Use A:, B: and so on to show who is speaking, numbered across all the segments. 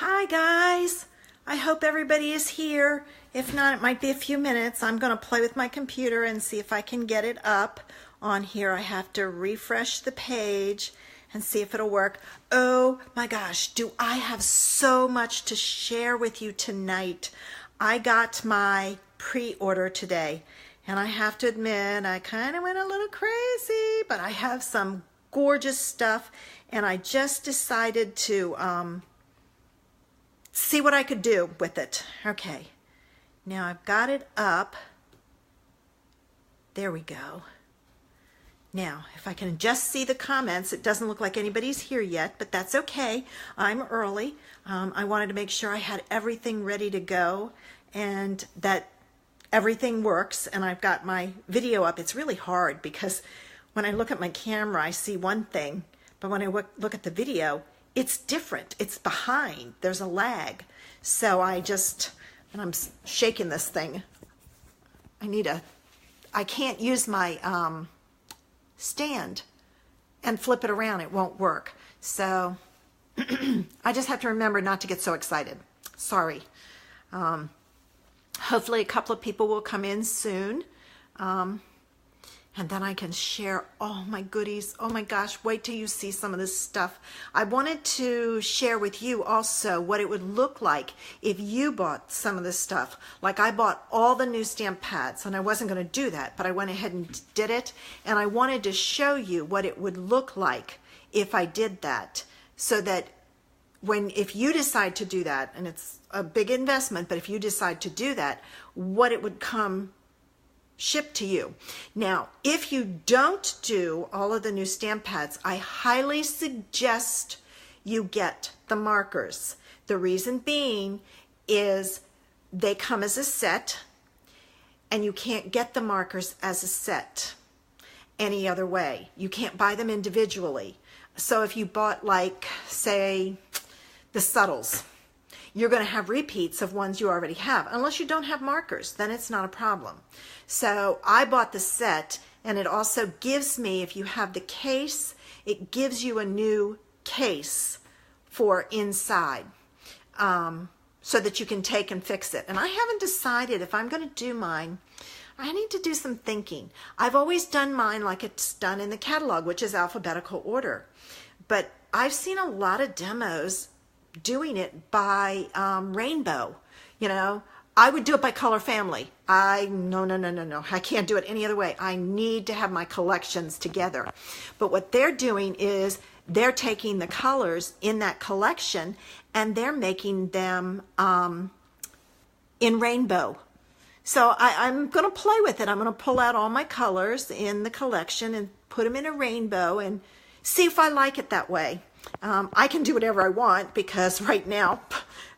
A: Hi guys, I hope everybody is here. If not, it might be a few minutes. I'm going to play with my computer and see if I can get it up on here. I have to refresh the page and see if it'll work. Oh my gosh, do I have so much to share with you tonight. I got my pre-order today and I have to admit I kind of went a little crazy, but I have some gorgeous stuff and I just decided to see what I could do with it. Okay, now I've got it up. There we go. Now, if I can just see the comments, it doesn't look like anybody's here yet, but that's okay. I'm early. I wanted to make sure I had everything ready to go and that everything works, and I've got my video up. It's really hard because when I look at my camera, I see one thing, but when I look at the video, it's different. It's behind. There's a lag. So and I'm shaking this thing. I can't use my stand and flip it around. It won't work. So I just have to remember not to get so excited. Sorry. Hopefully a couple of people will come in soon. And then I can share all my goodies. Oh my gosh, wait till you see some of this stuff. I wanted to share with you also what it would look like if you bought some of this stuff. Like I bought all the new stamp pads, and I wasn't going to do that, but I went ahead and did it. And I wanted to show you what it would look like if I did that, so that if you decide to do that, and it's a big investment, but if you decide to do that, what it would come shipped to you. Now, if you don't do all of the new stamp pads, I highly suggest you get the markers. The reason being is they come as a set, and you can't get the markers as a set any other way. You can't buy them individually. So if you bought, like, say, the subtles, you're going to have repeats of ones you already have. Unless you don't have markers, then it's not a problem. So I bought the set, and it also gives me, if you have the case, it gives you a new case for inside, so that you can take and fix it. And I haven't decided if I'm going to do mine. I need to do some thinking. I've always done mine like it's done in the catalog, which is alphabetical order. But I've seen a lot of demos doing it by rainbow. You know, I would do it by color family. No. I can't do it any other way. I need to have my collections together. But what they're doing is they're taking the colors in that collection and they're making them in rainbow. So I'm going to play with it. I'm going to pull out all my colors in the collection and put them in a rainbow and see if I like it that way. I can do whatever I want because right now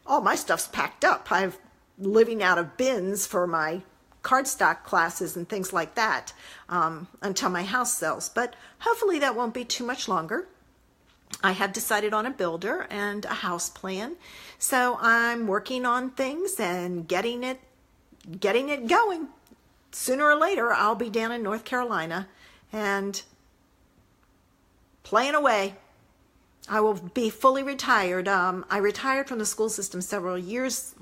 A: all my stuff's packed up. I'm living out of bins for my cardstock classes and things like that until my house sells. But hopefully that won't be too much longer. I have decided on a builder and a house plan. So I'm working on things and getting it going. Sooner or later, I'll be down in North Carolina and playing away. I will be fully retired. I retired from the school system several years,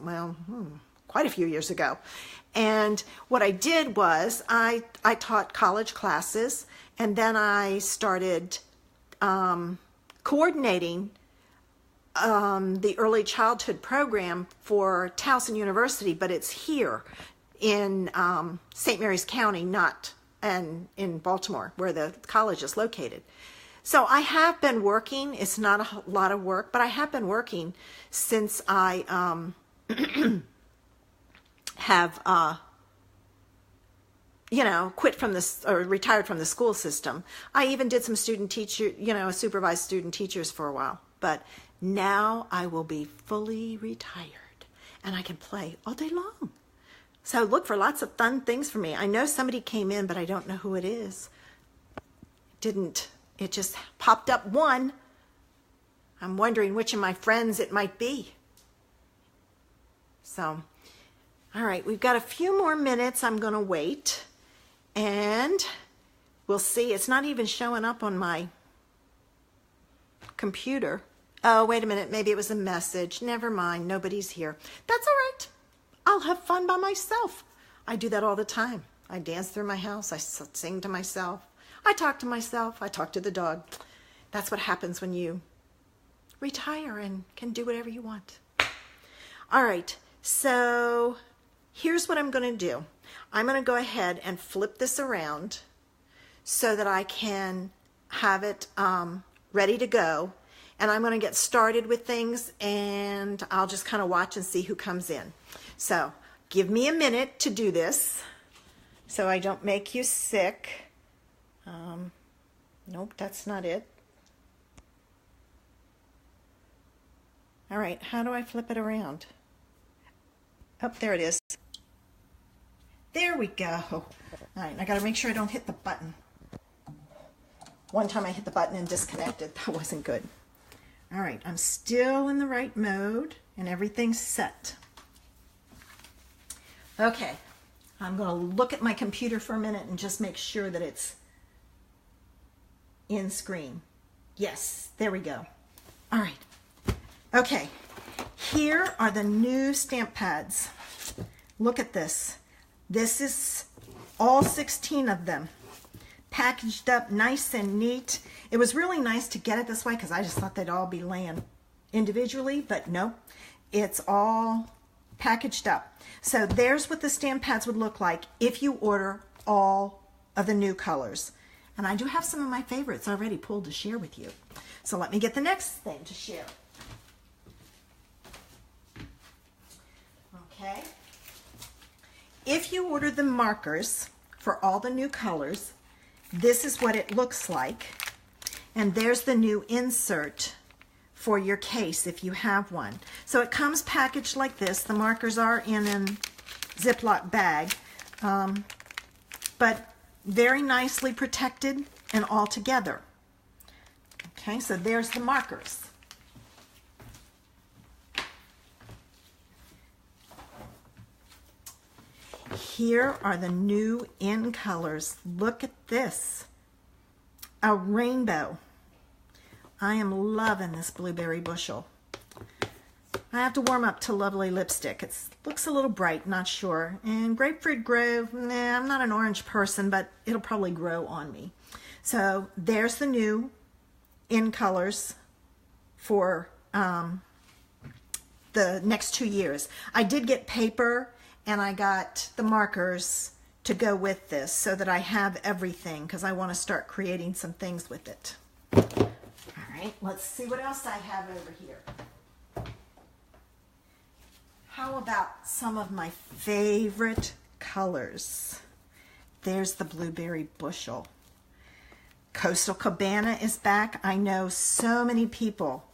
A: quite a few years ago. And what I did was I taught college classes, and then I started coordinating the early childhood program for Towson University, but it's here in St. Mary's County, not in Baltimore, where the college is located. So I have been working. It's not a lot of work, but I have been working since I have quit from this or retired from the school system. I even did some supervised student teachers for a while, but now I will be fully retired and I can play all day long. So look for lots of fun things for me. I know somebody came in, but I don't know who it is. It just popped up one. I'm wondering which of my friends it might be. So, all right, we've got a few more minutes. I'm going to wait, and we'll see. It's not even showing up on my computer. Oh, wait a minute. Maybe it was a message. Never mind. Nobody's here. That's all right. I'll have fun by myself. I do that all the time. I dance through my house. I sing to myself. I talk to myself. I talk to the dog. That's what happens when you retire and can do whatever you want. All right. So here's what I'm going to do. I'm going to go ahead and flip this around so that I can have it ready to go. And I'm going to get started with things, and I'll just kind of watch and see who comes in. So give me a minute to do this so I don't make you sick. Nope, that's not it. All right, how do I flip it around? Oh, there it is. There we go. All right, I got to make sure I don't hit the button. One time I hit the button and disconnected. That wasn't good. All right, I'm still in the right mode and everything's set. Okay, I'm going to look at my computer for a minute and just make sure that it's in screen. Yes, there we go. All right. Okay, here are the new stamp pads. Look at this. This is all 16 of them. Packaged up nice and neat. It was really nice to get it this way because I just thought they'd all be laying individually, but no, it's all packaged up. So there's what the stamp pads would look like if you order all of the new colors. And I do have some of my favorites already pulled to share with you. So let me get the next thing to share. Okay. If you order the markers for all the new colors, this is what it looks like. And there's the new insert for your case if you have one. So it comes packaged like this. The markers are in a Ziploc bag, but very nicely protected and all together. Okay, so there's the markers. Here are the new in colors. Look at this. A rainbow. I am loving this blueberry bushel. I have to warm up to lovely lipstick. It looks a little bright, not sure. And Grapefruit Grove, nah, I'm not an orange person, but it'll probably grow on me. So there's the new in colors for the next 2 years. I did get paper and I got the markers to go with this so that I have everything because I want to start creating some things with it. All right, let's see what else I have over here. How about some of my favorite colors? There's the blueberry bushel. Coastal Cabana is back. I know so many people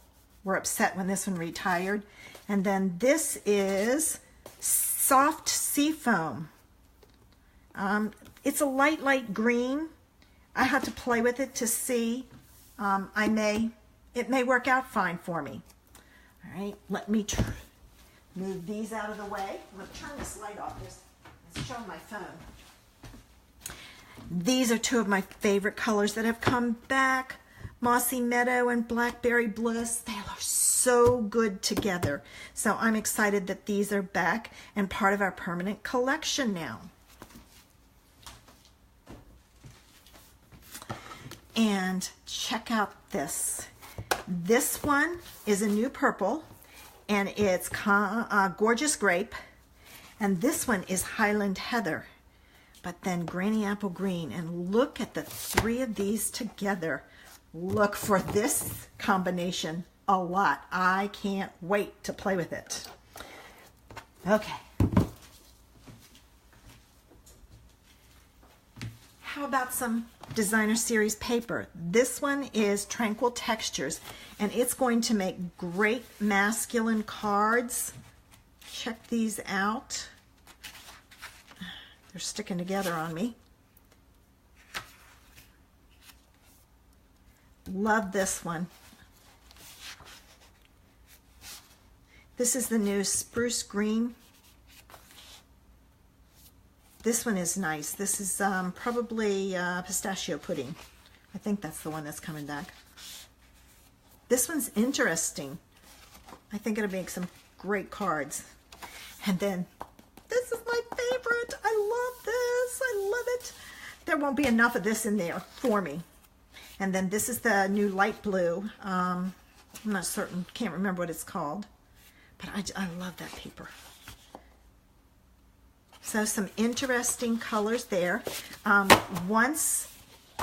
A: were upset when this one retired. And then this is soft seafoam. It's a light light green. I have to play with it to see. It may work out fine for me. All right, let me move these out of the way. I'm going to turn this light off. It's showing my phone. These are two of my favorite colors that have come back. Mossy Meadow and Blackberry Bliss. They are so good together. So I'm excited that these are back and part of our permanent collection now. And check out this. This one is a new purple, and it's Gorgeous Grape. And this one is Highland Heather, but then Granny Apple Green. And look at the three of these together. Look for this combination a lot. I can't wait to play with it. Okay. How about some designer series paper? This one is Tranquil Textures, and it's going to make great masculine cards. Check these out. They're sticking together on me. Love this one. This is the new Spruce Green. This one is nice. This is probably pistachio pudding. I think that's the one that's coming back. This one's interesting. I think it'll make some great cards. And then this is my favorite. I love this. I love it. There won't be enough of this in there for me. And then this is the new light blue. I'm not certain, can't remember what it's called. But I love that paper. So some interesting colors there. Once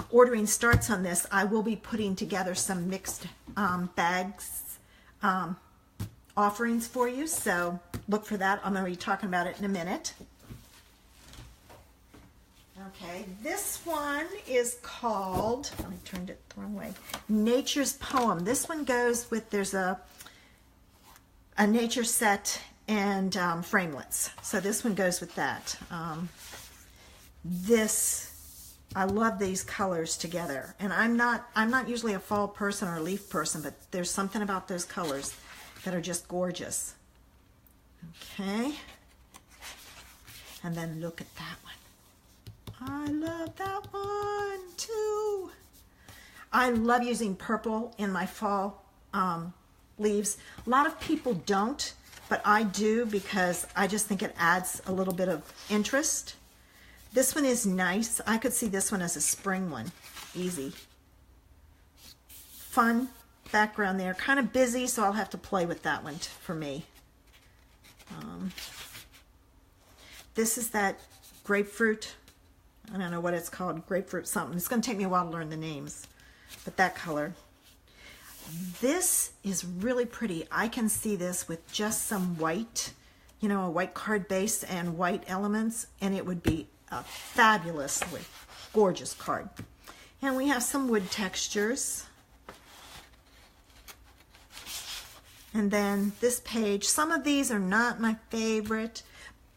A: ordering starts on this, I will be putting together some mixed bags offerings for you. So look for that. I'm going to be talking about it in a minute. Okay, this one is called, I turned it the wrong way, Nature's Poem. This one goes with, there's a nature set and framelits. So this one goes with that. I love these colors together. And I'm not usually a fall person or a leaf person, but there's something about those colors that are just gorgeous. Okay. And then look at that one. I love that one too. I love using purple in my fall leaves. A lot of people don't, but I do because I just think it adds a little bit of interest. This one is nice. I could see this one as a spring one. Easy. Fun background there. Kind of busy, so I'll have to play with that one for me. This is that grapefruit. I don't know what it's called. Grapefruit something. It's going to take me a while to learn the names. But that color. This is really pretty. I can see this with just some white, you know, a white card base and white elements, and it would be a fabulously gorgeous card. And we have some wood textures. And then this page, some of these are not my favorite,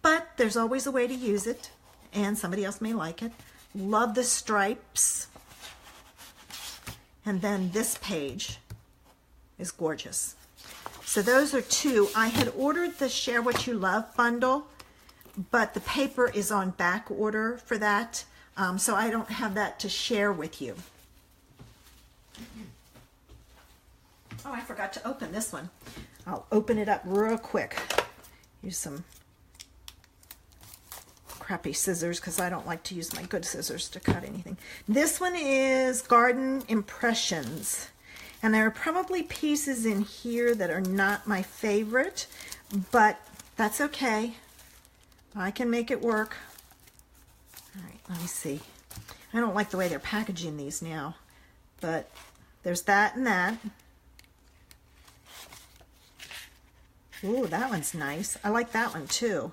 A: but there's always a way to use it, and somebody else may like it. Love the stripes. And then this page is gorgeous. So those are two. I had ordered the Share What You Love bundle, but the paper is on back order for that, so I don't have that to share with you. Oh, I forgot to open this one. I'll open it up real quick. Use some crappy scissors because I don't like to use my good scissors to cut anything. This one is Garden Impressions. And there are probably pieces in here that are not my favorite, but that's okay. I can make it work. All right, let me see. I don't like the way they're packaging these now, but there's that and that. Ooh, that one's nice. I like that one too.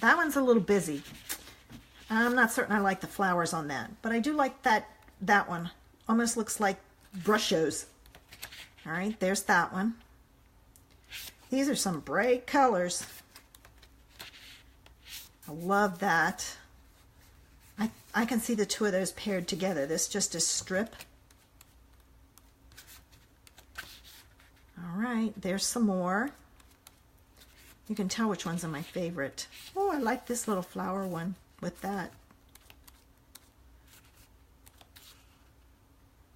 A: That one's a little busy. I'm not certain I like the flowers on that, but I do like that one. Almost looks like brushos. All right, there's that one. These are some bright colors. I love that. I can see the two of those paired together. This just a strip. All right, there's some more. You can tell which ones are my favorite. Oh, I like this little flower one with that.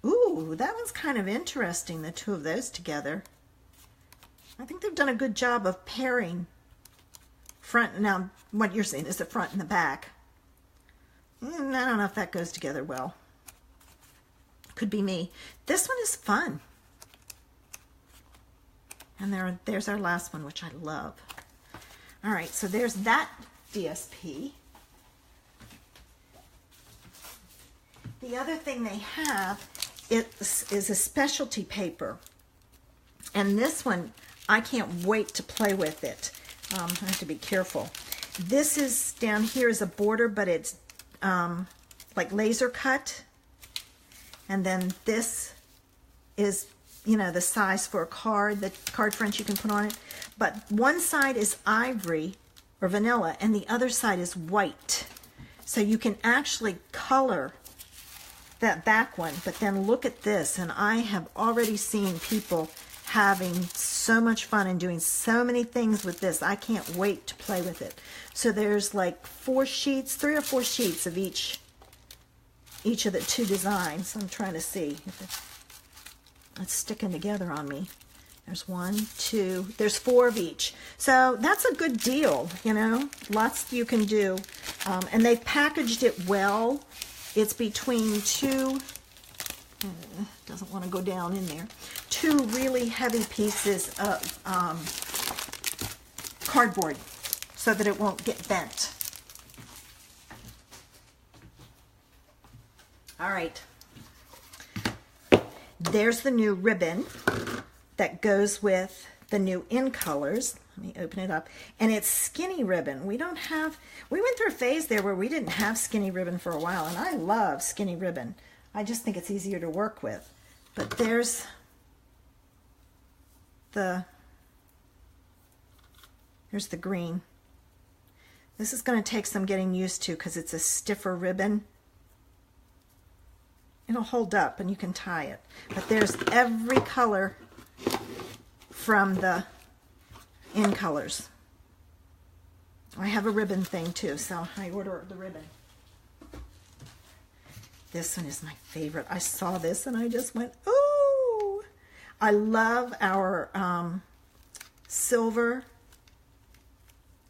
A: Ooh, that one's kind of interesting, the two of those together. I think they've done a good job of pairing front. Now, what you're seeing is the front and the back. I don't know if that goes together well. Could be me. This one is fun. And there's our last one, which I love. All right, so there's that DSP. The other thing they have is a specialty paper. And this one, I can't wait to play with it. I have to be careful. This is down here is a border, but it's like laser cut. And then this is, you know, the size for a card, the card fronts you can put on it. But one side is ivory or vanilla, and the other side is white. So you can actually color that back one, but then look at this, and I have already seen people having so much fun and doing so many things with this. I can't wait to play with it. So there's like 3 or 4 sheets of each each of the two designs. I'm trying to see if it's sticking together on me. There's 1, 2, there's 4 of each. So that's a good deal, you know, lots you can do. And they've packaged it well. It's between two, doesn't want to go down in there, 2 really heavy pieces of cardboard so that it won't get bent. All right. There's the new ribbon that goes with the new in colors. Let me open it up. And it's skinny ribbon. We went through a phase there where we didn't have skinny ribbon for a while, and I love skinny ribbon. I just think it's easier to work with. But there's the green. This is going to take some getting used to because it's a stiffer ribbon. It'll hold up and you can tie it. But there's every color from the in colors. I have a ribbon thing too, so I order the ribbon. This one is my favorite. I saw this and I just went, ooh! I love our silver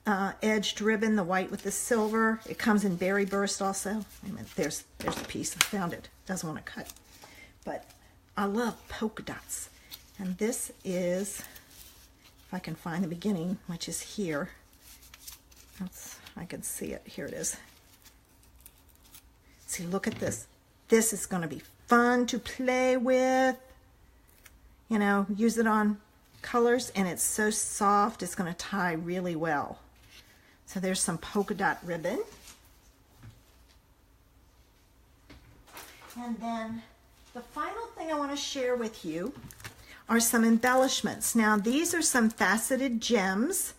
A: edged ribbon, the white with the silver. It comes in berry burst also. Wait a minute, there's the piece. I found it. Doesn't want to cut. But I love polka dots. And this is, if I can find the beginning, which is here. I can see it. Here it is. See, look at this. This is going to be fun to play with. You know, use it on colors, and it's so soft, it's going to tie really well. So there's some polka dot ribbon. And then the final thing I want to share with you are some embellishments. Now, these are some faceted gems.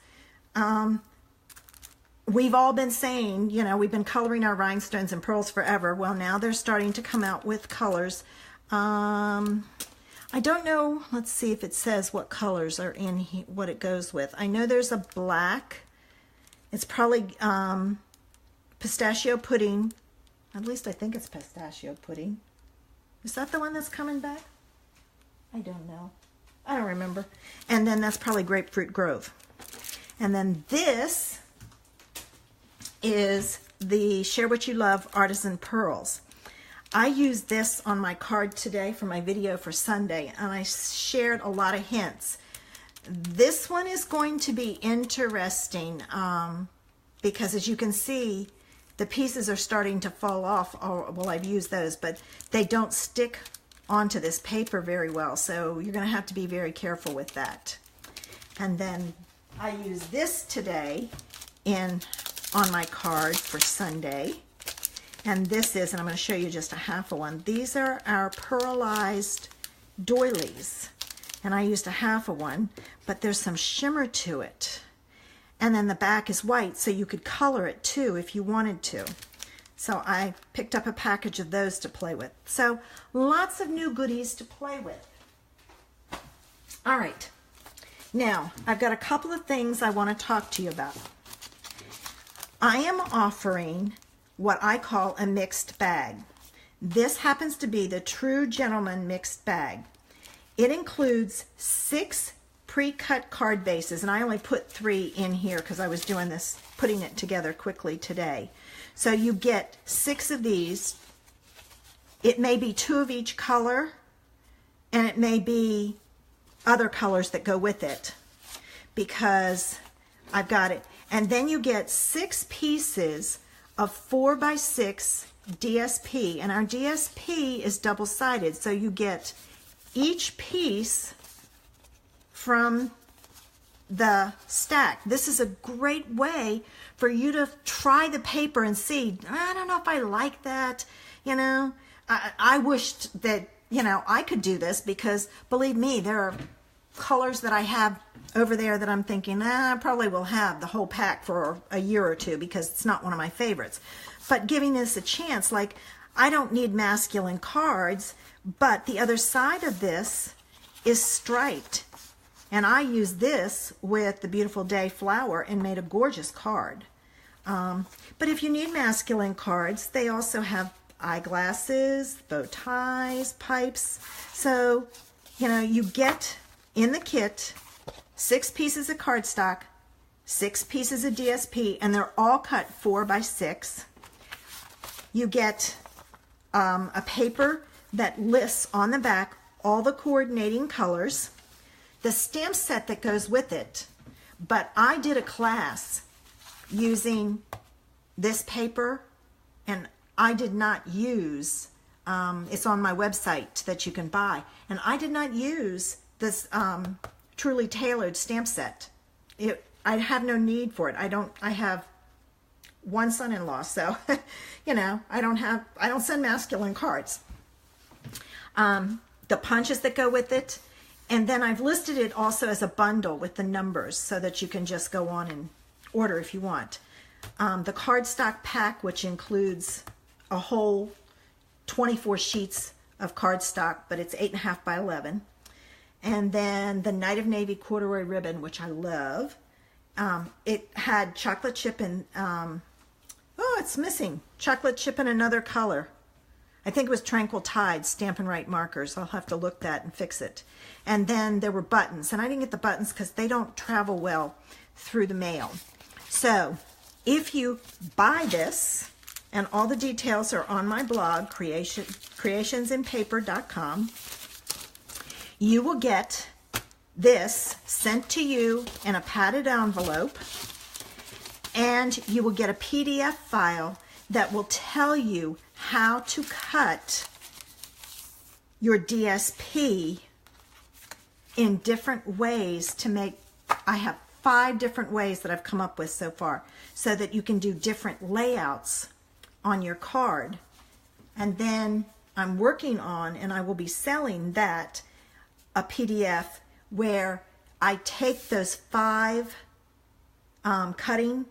A: We've all been saying, you know, we've been coloring our rhinestones and pearls forever. Well, now they're starting to come out with colors. I don't know. Let's see if it says what colors are in here, what it goes with. I know there's a black. It's probably pistachio pudding. At least I think it's pistachio pudding. Is that the one that's coming back? I don't know. I don't remember. And then that's probably Grapefruit Grove. And then this is the Share What You Love Artisan Pearls. I used this on my card today for my video for Sunday, and I shared a lot of hints. This one is going to be interesting because, as you can see, the pieces are starting to fall off. Well, I've used those, but they don't stick onto this paper very well, so you're going to have to be very careful with that. And then I used this today on my card for Sunday. And this is, and I'm going to show you just a half of one. These are our pearlized doilies. And I used a half of one, but there's some shimmer to it. And then the back is white, so you could color it too if you wanted to. So I picked up a package of those to play with. So lots of new goodies to play with. All right. Now, I've got a couple of things I want to talk to you about. I am offering what I call a mixed bag. This happens to be the True Gentleman mixed bag. It includes 6 pre-cut card bases, and I only put 3 in here because I was doing this, putting it together quickly today. So you get 6 of these. It may be 2 of each color, and it may be other colors that go with it because I've got it. And then you get 6 pieces of 4x6 DSP, and our DSP is double-sided, so you get each piece from the stack. This is a great way for you to try the paper and see, I don't know if I like that, you know. I wished that, you know, I could do this because, believe me, there are colors that I have over there that I'm thinking, I probably will have the whole pack for a year or two because it's not one of my favorites. But giving this a chance, like, I don't need masculine cards, but the other side of this is striped. And I used this with the Beautiful Day flower and made a gorgeous card. But if you need masculine cards, they also have eyeglasses, bow ties, pipes. So, you know, you get in the kit 6 pieces of cardstock, 6 pieces of DSP, and they're all cut 4 by 6. You get a paper that lists on the back all the coordinating colors, the stamp set that goes with it. But I did a class using this paper, and I did not use, it's on my website that you can buy, and I did not use this Truly Tailored stamp set. I have no need for it. I have one son-in-law, so you know, I don't send masculine cards. The punches that go with it, and then I've listed it also as a bundle with the numbers so that you can just go on and order if you want. The cardstock pack, which includes a whole 24 sheets of cardstock, but it's 8.5 by 11. And then the Night of Navy corduroy ribbon, which I love. It had chocolate chip and, oh, it's missing. Chocolate chip in another color. I think it was Tranquil Tide Stampin' Right markers. I'll have to look that and fix it. And then there were buttons, and I didn't get the buttons because they don't travel well through the mail. So if you buy this, and all the details are on my blog, creationsinpaper.com, you will get this sent to you in a padded envelope, and you will get a PDF file that will tell you how to cut your DSP in different ways to make, I have 5 different ways that I've come up with so far, so that you can do different layouts on your card. And then I'm working on, and I will be selling that, a PDF where I take those 5 cutting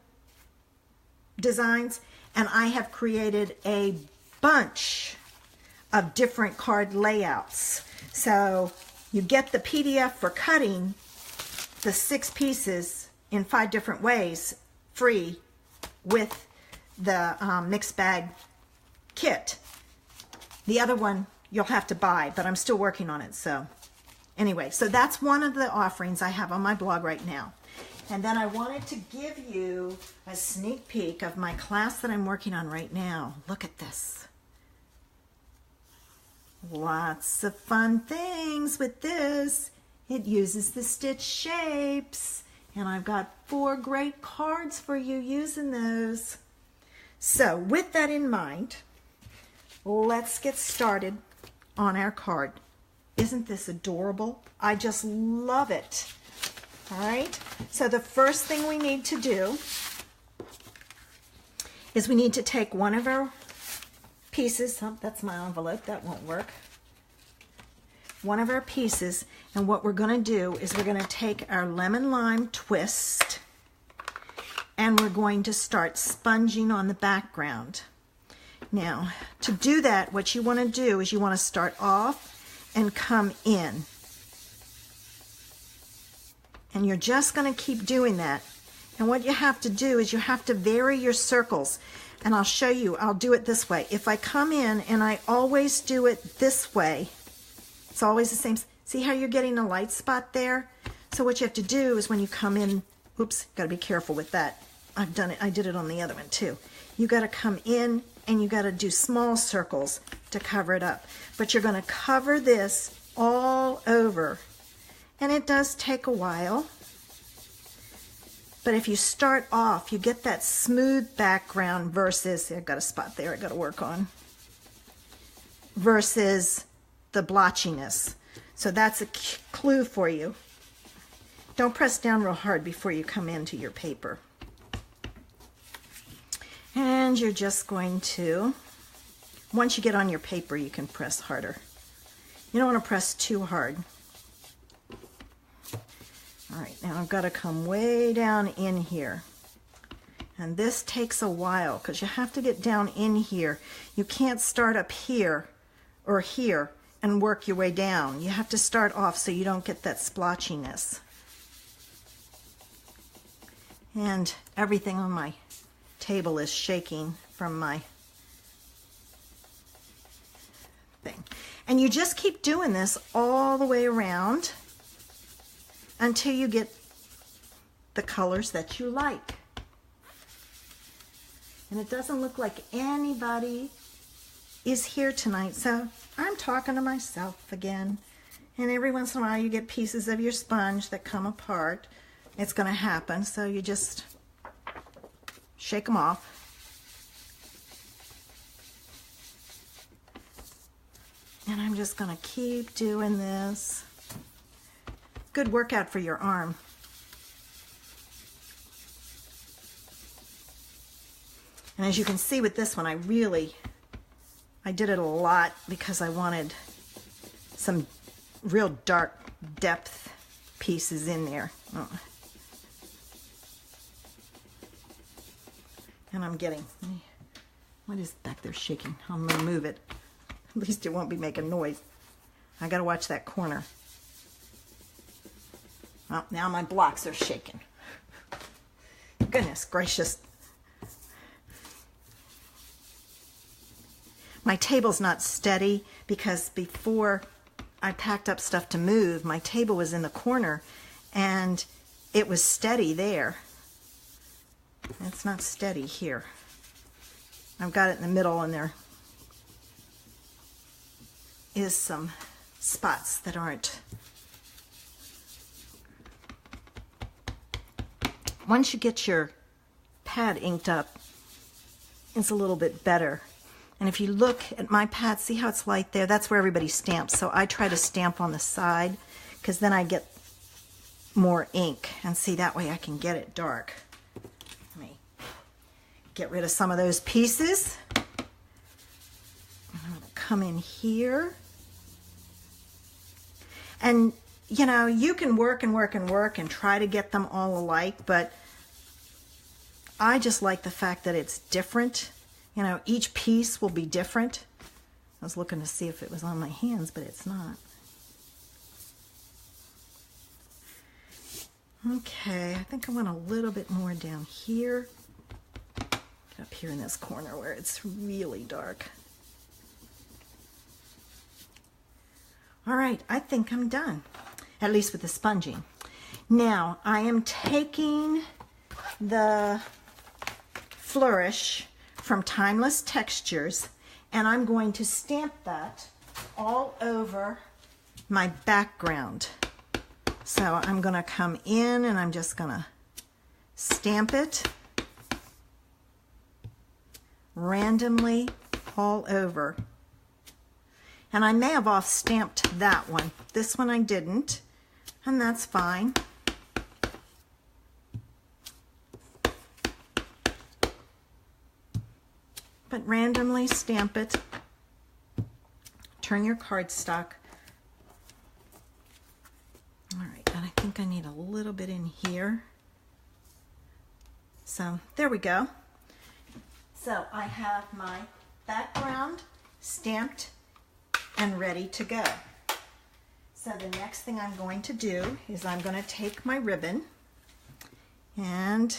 A: designs, and I have created a bunch of different card layouts. So you get the PDF for cutting the 6 pieces in 5 different ways free with the mixed bag kit. The other one you'll have to buy, but I'm still working on it. So anyway, so that's one of the offerings I have on my blog right now. And then I wanted to give you a sneak peek of my class that I'm working on right now. Look at this. Lots of fun things with this. It uses the stitch shapes, and I've got 4 great cards for you using those. So with that in mind, let's get started on our card. Isn't this adorable? I just love it. All right, so the first thing we need to do is we need to take one of our pieces. Oh, that's my envelope, that won't work. One of our pieces, and what we're going to do is we're going to take our lemon lime twist, and we're going to start sponging on the background. Now, to do that, what you want to do is you want to start off and come in. And you're just going to keep doing that. And what you have to do is you have to vary your circles. And I'll show you, I'll do it this way. If I come in and I always do it this way, it's always the same. See how you're getting a light spot there? So what you have to do is when you come in, oops, got to be careful with that. I've done it, I did it on the other one too. You got to come in and you got to do small circles to cover it up. But you're going to cover this all over. And it does take a while, but if you start off, you get that smooth background versus, I've got a spot there I got to work on, versus the blotchiness. So that's a clue for you. Don't press down real hard before you come into your paper. And you're just going to, once you get on your paper, you can press harder. You don't want to press too hard. All right, now I've got to come way down in here. And this takes a while because you have to get down in here. You can't start up here or here and work your way down. You have to start off so you don't get that splotchiness. And everything on my table is shaking from my thing. And you just keep doing this all the way around until you get the colors that you like. And it doesn't look like anybody is here tonight, so I'm talking to myself again. And every once in a while you get pieces of your sponge that come apart. It's going to happen, so you just shake them off. And I'm just going to keep doing this. Good workout for your arm. And as you can see with this one, I did it a lot because I wanted some real dark depth pieces in there. Oh. And I'm getting, what is back there shaking? I'm going to move it. At least it won't be making noise. I got to watch that corner. Oh, now my blocks are shaking. Goodness gracious. My table's not steady because before I packed up stuff to move, my table was in the corner and it was steady there. It's not steady here. I've got it in the middle and there is some spots that aren't. Once you get your pad inked up, it's a little bit better. And if you look at my pad, see how it's light there? That's where everybody stamps. So I try to stamp on the side because then I get more ink. And see, that way I can get it dark. Let me get rid of some of those pieces. I'm going to come in here. And, you know, you can work and work and work and try to get them all alike, but I just like the fact that it's different. You know, each piece will be different. I was looking to see if it was on my hands, but it's not. Okay, I think I want a little bit more down here. Get up here in this corner where it's really dark. All right, I think I'm done, at least with the sponging. Now, I am taking the Flourish from Timeless Textures, and I'm going to stamp that all over my background. So I'm going to come in and I'm just going to stamp it randomly all over. And I may have off stamped that one. This one I didn't, and that's fine. But randomly stamp it. Turn your cardstock. All right, and I think I need a little bit in here. So there we go. So I have my background stamped and ready to go. So the next thing I'm going to do is I'm going to take my ribbon and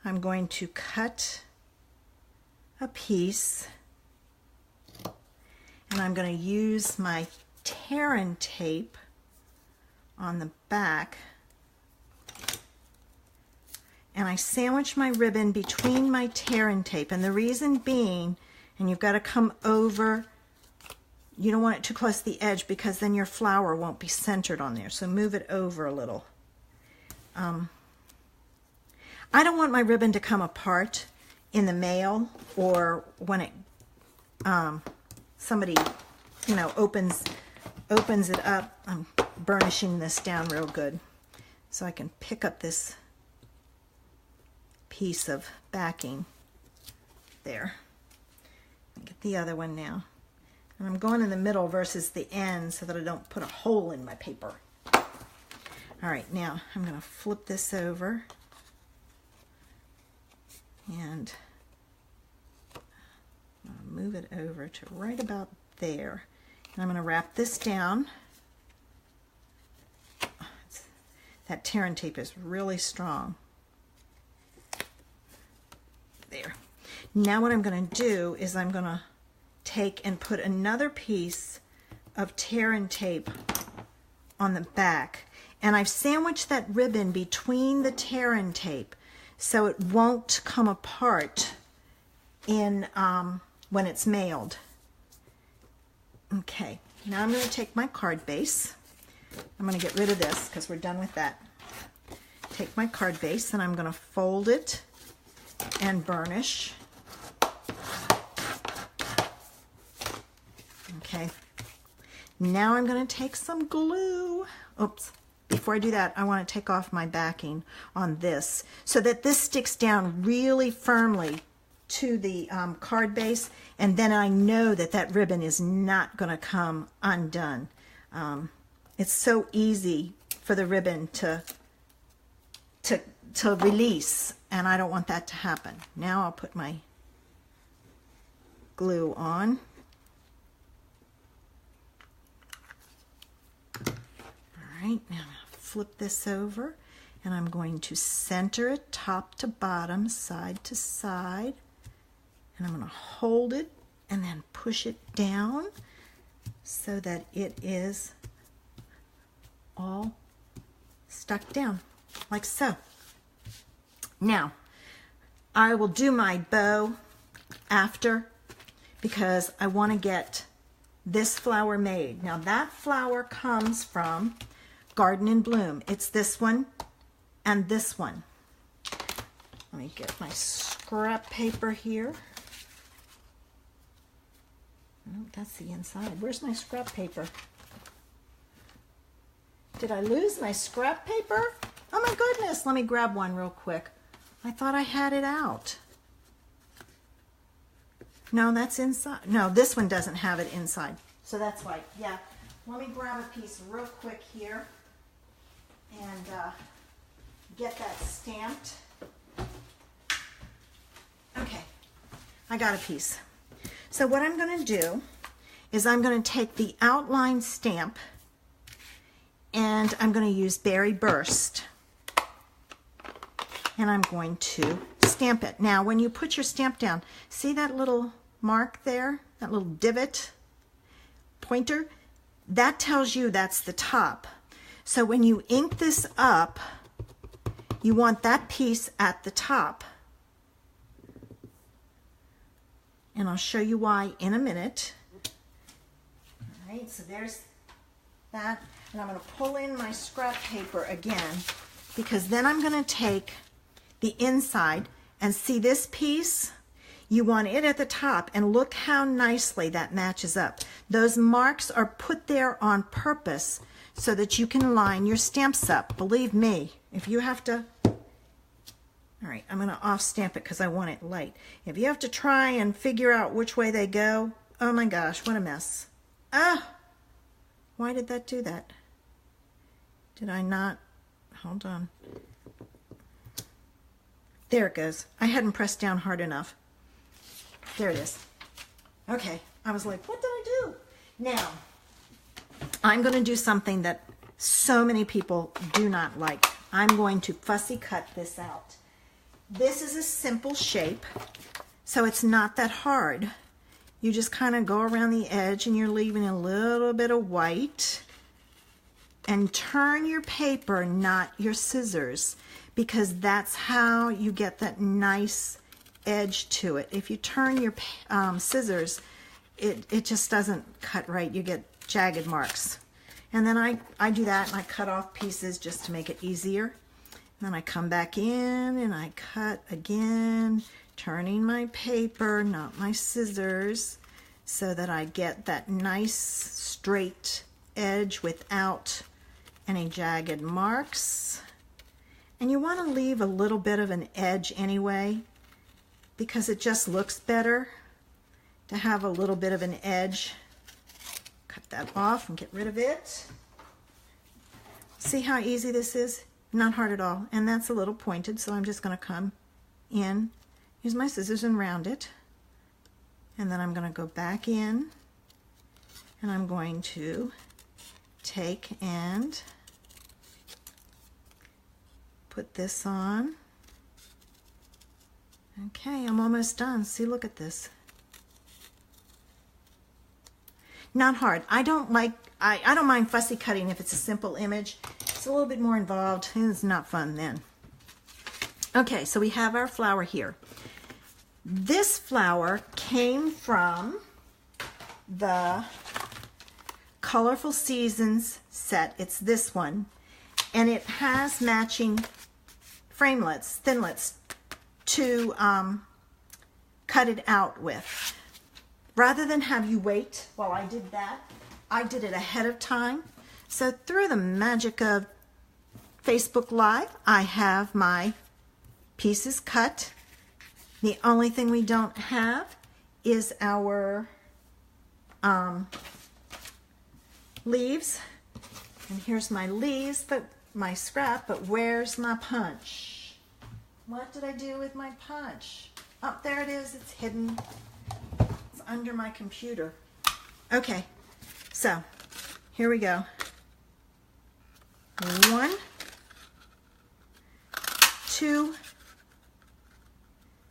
A: I'm going to cut a piece, and I'm going to use my Terran tape on the back, and I sandwich my ribbon between my Terran tape, and the reason being, and you've got to come over, you don't want it too close to the edge because then your flower won't be centered on there, so move it over a little. I don't want my ribbon to come apart in the mail or when it somebody, you know, opens it up. I'm burnishing this down real good so I can pick up this piece of backing there. Get the other one now, and I'm going in the middle versus the end so that I don't put a hole in my paper. All right, now I'm going to flip this over and I'll move it over to right about there. And I'm going to wrap this down. That Terran tape is really strong. There. Now what I'm going to do is I'm going to take and put another piece of tear and tape on the back. And I've sandwiched that ribbon between the tear and tape so it won't come apart in when it's mailed. Okay, now I'm going to take my card base. I'm going to get rid of this because we're done with that. Take my card base and I'm going to fold it and burnish. Okay, now I'm going to take some glue. Oops, before I do that, I want to take off my backing on this so that this sticks down really firmly to the card base, and then I know that that ribbon is not going to come undone. It's so easy for the ribbon to release, and I don't want that to happen. Now I'll put my glue on. All right, now I'm going to flip this over, and I'm going to center it top to bottom, side to side. And I'm going to hold it and then push it down so that it is all stuck down, like so. Now, I will do my bow after because I want to get this flower made. Now, that flower comes from Garden in Bloom. It's this one and this one. Let me get my scrap paper here. Oh, that's the inside. Where's my scrap paper? Did I lose my scrap paper? Oh my goodness, let me grab one real quick. I thought I had it out. No, that's inside. No, this one doesn't have it inside. So that's why, yeah. Let me grab a piece real quick here and get that stamped. Okay, I got a piece. So what I'm going to do is I'm going to take the outline stamp and I'm going to use Berry Burst. And I'm going to stamp it. Now, when you put your stamp down, see that little mark there? That little divot pointer? That tells you that's the top. So when you ink this up, you want that piece at the top. And I'll show you why in a minute. All right, so there's that. And I'm going to pull in my scrap paper again because then I'm going to take the inside and see this piece. You want it at the top, and look how nicely that matches up. Those marks are put there on purpose so that you can line your stamps up. Believe me, if you have to... All right, I'm going to off stamp it because I want it light. If you have to try and figure out which way they go, oh my gosh, what a mess. Ah, why did that do that? Did I not? Hold on. There it goes. I hadn't pressed down hard enough. There it is. Okay, I was like, what did I do? Now, I'm going to do something that so many people do not like. I'm going to fussy cut this out. This is a simple shape, so it's not that hard. You just kind of go around the edge and you're leaving a little bit of white. And turn your paper, not your scissors, because that's how you get that nice edge to it. If you turn your scissors, it just doesn't cut right. You get jagged marks. And then I do that and I cut off pieces just to make it easier. And then I come back in and I cut again, turning my paper, not my scissors, so that I get that nice straight edge without any jagged marks. And you want to leave a little bit of an edge anyway, because it just looks better to have a little bit of an edge. Cut that off and get rid of it. See how easy this is? Not hard at all. And that's a little pointed, so I'm just going to come in, use my scissors and round it. And then I'm going to go back in and I'm going to take and put this on. Okay, I'm almost done. See, look at this. not hard. I don't mind fussy cutting if it's a simple image. It's a little bit more involved. It's not fun then. Okay, so we have our flower here. This flower came from the Colorful Seasons set. It's this one. And it has matching framelets, thinlets, to cut it out with. Rather than have you wait while I did that, I did it ahead of time. So through the magic of Facebook Live, I have my pieces cut. The only thing we don't have is our leaves. And here's my leaves, but my scrap, but where's my punch? What did I do with my punch? Oh, there it is. It's hidden. It's under my computer. Okay, so here we go. 1, 2,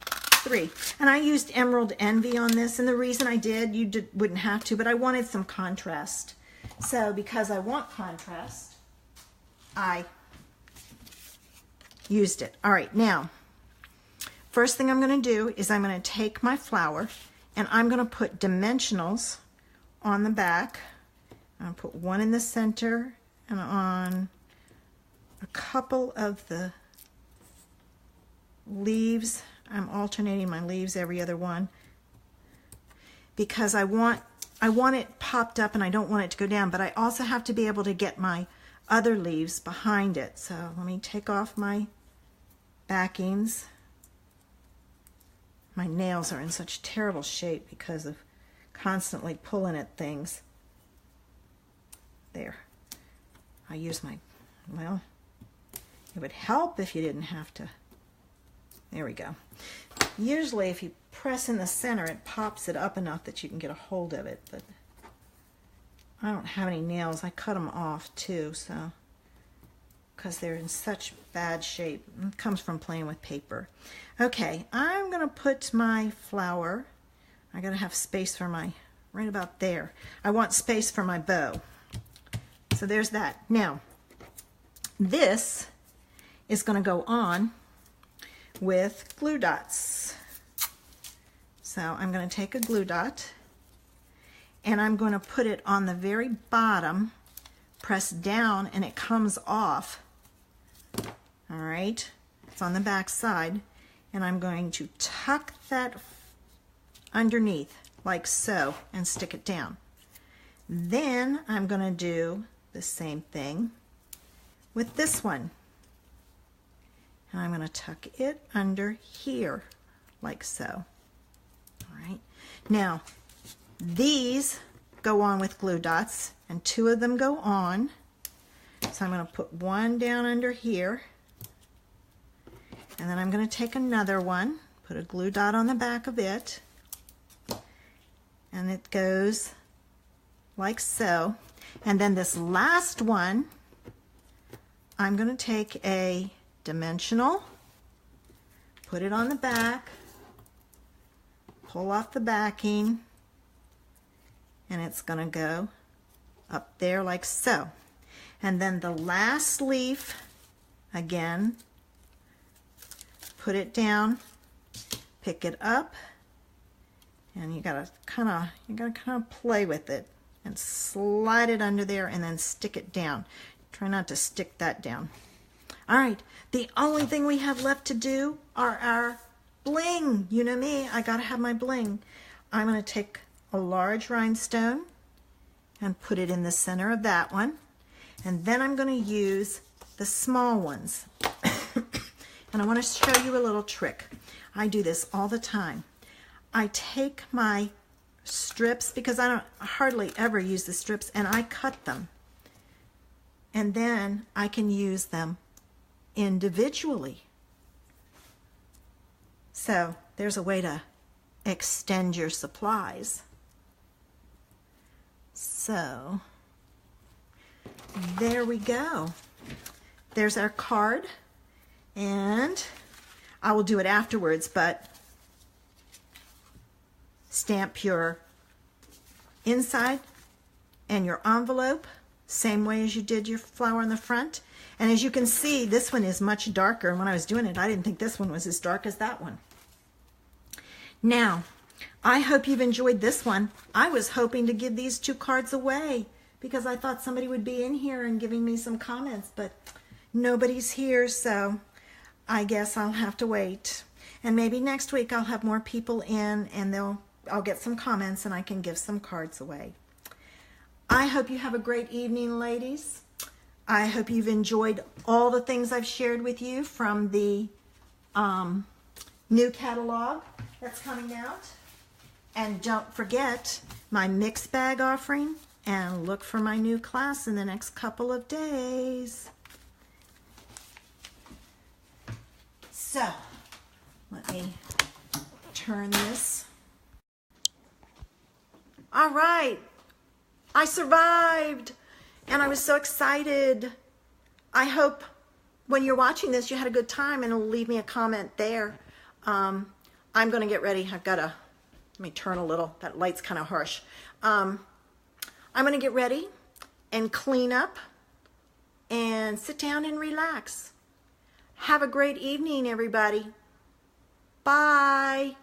A: 3. And I used Emerald Envy on this, and the reason I did, you wouldn't have to, but I wanted some contrast. So because I want contrast, I used it. All right, now, first thing I'm going to do is I'm going to take my flower and I'm going to put dimensionals on the back. I'm going to put one in the center and on a couple of the leaves. I'm alternating my leaves every other one because I want it popped up and I don't want it to go down, but I also have to be able to get my other leaves behind it. So let me take off my backings. My nails are in such terrible shape because of constantly pulling at things. There. I use my, well, it would help if you didn't have to. There we go. Usually if you press in the center, it pops it up enough that you can get a hold of it, but I don't have any nails. I cut them off too, so because they're in such bad shape. It comes from playing with paper. Okay, I'm going to put my flower. I got to have space for my, right about there. I want space for my bow. So there's that. Now, this is going to go on with glue dots. So I'm going to take a glue dot and I'm going to put it on the very bottom, press down, and it comes off. All right, it's on the back side, and I'm going to tuck that underneath like so and stick it down. Then I'm going to do the same thing with this one. And I'm going to tuck it under here like so. All right, now these go on with glue dots, and 2 of them go on. So I'm going to put one down under here, and then I'm going to take another one, put a glue dot on the back of it, and it goes like so. And then this last one, I'm going to take a dimensional, put it on the back, pull off the backing, and it's going to go up there like so. And then the last leaf, again, put it down, pick it up, and you gotta kind of play with it and slide it under there and then stick it down. Try not to stick that down. All right, the only thing we have left to do are our bling. You know me, I gotta have my bling. I'm gonna take a large rhinestone and put it in the center of that one, and then I'm going to use the small ones. And I want to show you a little trick. I do this all the time. I take my strips, because I don't hardly ever use the strips, and I cut them, and then I can use them individually. So there's a way to extend your supplies. So there we go. There's our card, and I will do it afterwards, but stamp your inside and your envelope, same way as you did your flower on the front. And as you can see, this one is much darker. And when I was doing it, I didn't think this one was as dark as that one. Now, I hope you've enjoyed this one. I was hoping to give these 2 cards away because I thought somebody would be in here and giving me some comments, but nobody's here, so I guess I'll have to wait. And maybe next week I'll have more people in and I'll get some comments and I can give some cards away. I hope you have a great evening, ladies. I hope you've enjoyed all the things I've shared with you from the new catalog that's coming out. And don't forget my mixed bag offering, and look for my new class in the next couple of days. So, let me turn this. All right, I survived, and I was so excited. I hope when you're watching this, you had a good time, and leave me a comment there. I'm going to get ready. I've got to, let me turn a little. That light's kind of harsh. I'm going to get ready and clean up and sit down and relax. Have a great evening, everybody. Bye.